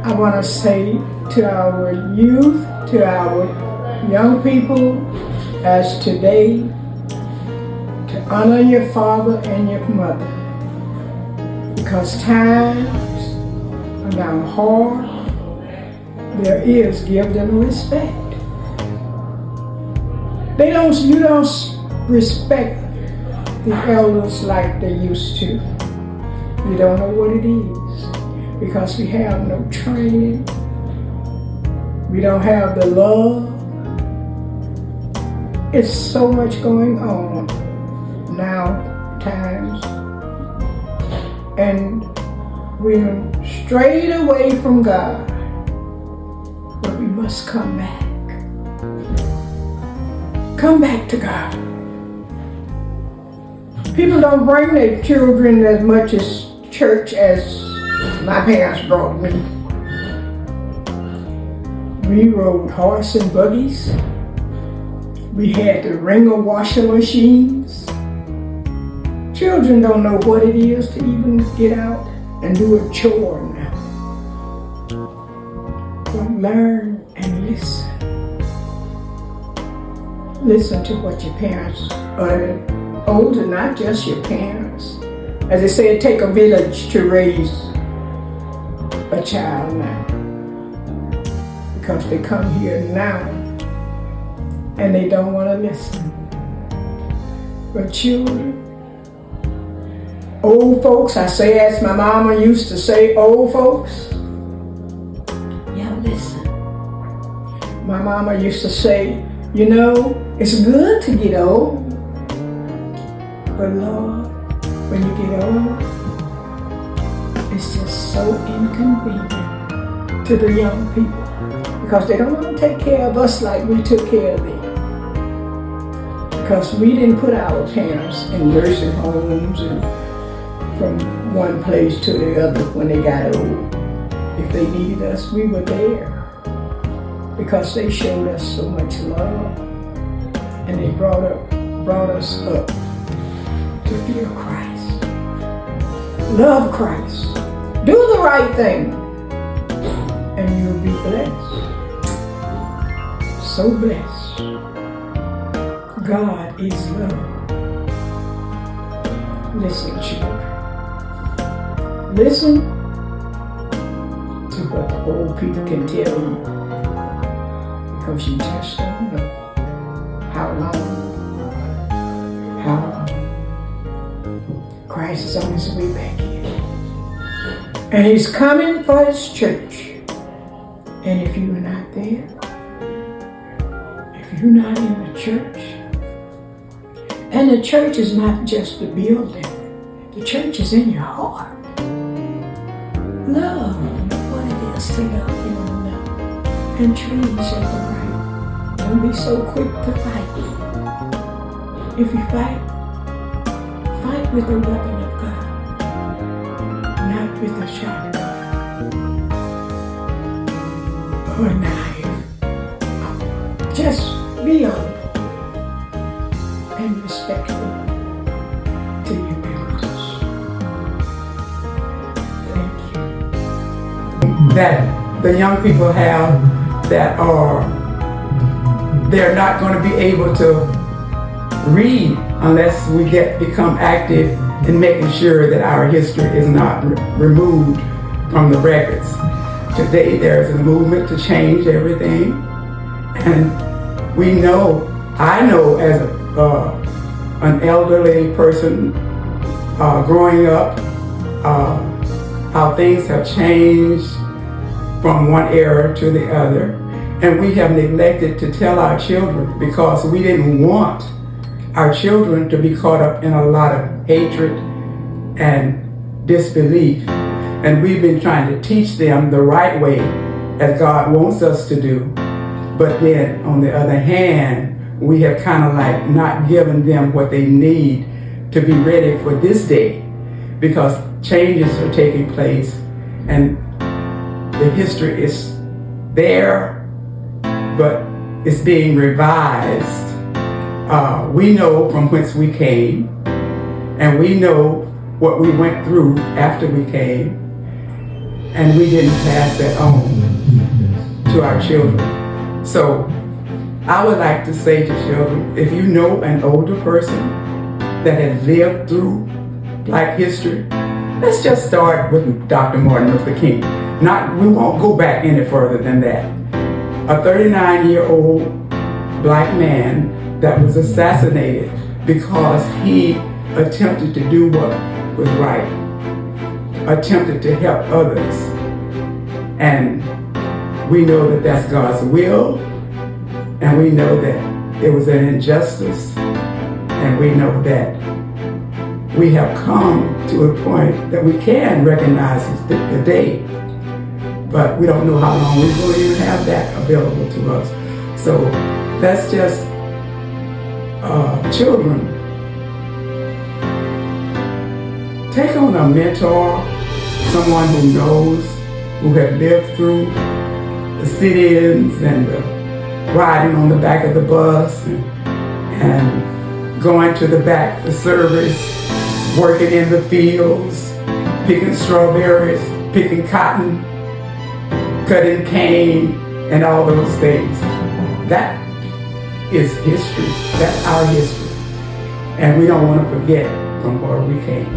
I want to say to our youth, to our young people, as today, to honor your father and your mother. Because times are now hard, there is give them respect. You don't respect the elders like they used to. You don't know what it is because we have no training. We don't have the love. It's so much going on now times, and we're strayed away from God, but we must come back. Come back to God. People don't bring their children as much as church as my parents brought me. We rode horse and buggies. We had the wringer washing machines. Children don't know what it is to even get out and do a chore now. But learn and listen. Listen to what your parents are older, not just your parents. As they say, it takes a village to raise a child now. Because they come here now and they don't want to listen. But children, old folks, I say as my mama used to say, old folks, y'all listen. My mama used to say, you know, it's good to get old, but Lord, when you get old, it's just so inconvenient to the young people because they don't want to take care of us like we took care of them. Because we didn't put our parents in nursing homes and from one place to the other when they got old. If they needed us, we were there. Because they showed us so much love, and they brought us up to fear Christ, love Christ, do the right thing, and you'll be blessed, so blessed. God is love. Listen, children, listen to what the old people can tell you. Because you just don't know how long. Christ is on his way back here. And he's coming for his church. And if you're not there, if you're not in the church, and the church is not just the building, the church is in your heart. Love what it is to love you. And treat each other right. Don't be so quick to fight. If you fight, fight with the weapon of God, not with a shotgun or a knife. Just be humble and respectful to your elders. Thank you. That the young people have that they're not going to be able to read unless we become active in making sure that our history is not removed from the records. Today there's a movement to change everything, and I know as an elderly person growing up how things have changed from one era to the other, and we have neglected to tell our children because we didn't want our children to be caught up in a lot of hatred and disbelief. And we've been trying to teach them the right way as God wants us to do. But then on the other hand, we have kind of like not given them what they need to be ready for this day, because changes are taking place and the history is there, but it's being revised. We know from whence we came, and we know what we went through after we came. and we didn't pass that on to our children. So I would like to say to children, if you know an older person that has lived through Black history, let's just start with Dr. Martin Luther King. We won't go back any further than that. A 39-year-old Black man that was assassinated because he attempted to do what was right, attempted to help others. And we know that that's God's will, and we know that it was an injustice, and we know that we have come to a point that we can recognize the day, but we don't know how long we will even have that available to us. So that's just children. Take on a mentor, someone who knows, who have lived through the sit-ins and the riding on the back of the bus and going to the back of service, working in the fields, picking strawberries, picking cotton, cutting cane, and all those things. That is history. That's our history. And we don't want to forget from where we came.